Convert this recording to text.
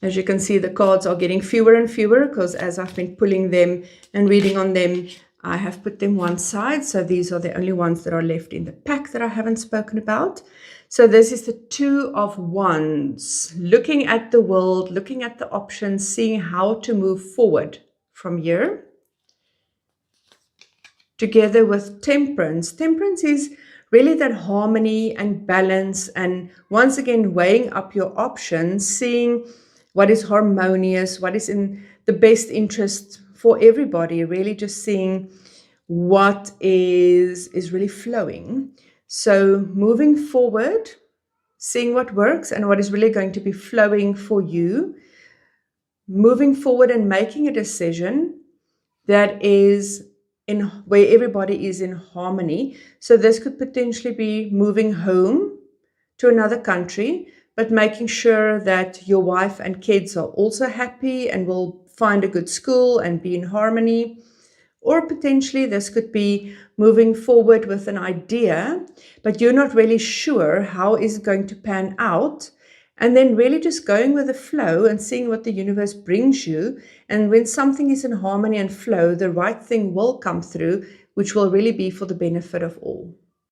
As you can see, the cards are getting fewer and fewer because as I've been pulling them and reading on them, I have put them one side. So these are the only ones that are left in the pack that I haven't spoken about. So this is the Two of Wands, looking at the world, looking at the options, seeing how to move forward from here. Together with Temperance. Temperance is really that harmony and balance, and once again weighing up your options, seeing what is harmonious, what is in the best interest for everybody, really just seeing what is really flowing. So moving forward, seeing what works and what is really going to be flowing for you, moving forward and making a decision that is in where everybody is in harmony. So this could potentially be moving home to another country, but making sure that your wife and kids are also happy and will find a good school and be in harmony. Or potentially this could be moving forward with an idea, but you're not really sure how is it going to pan out. And then really just going with the flow and seeing what the universe brings you. And when something is in harmony and flow, the right thing will come through, which will really be for the benefit of all.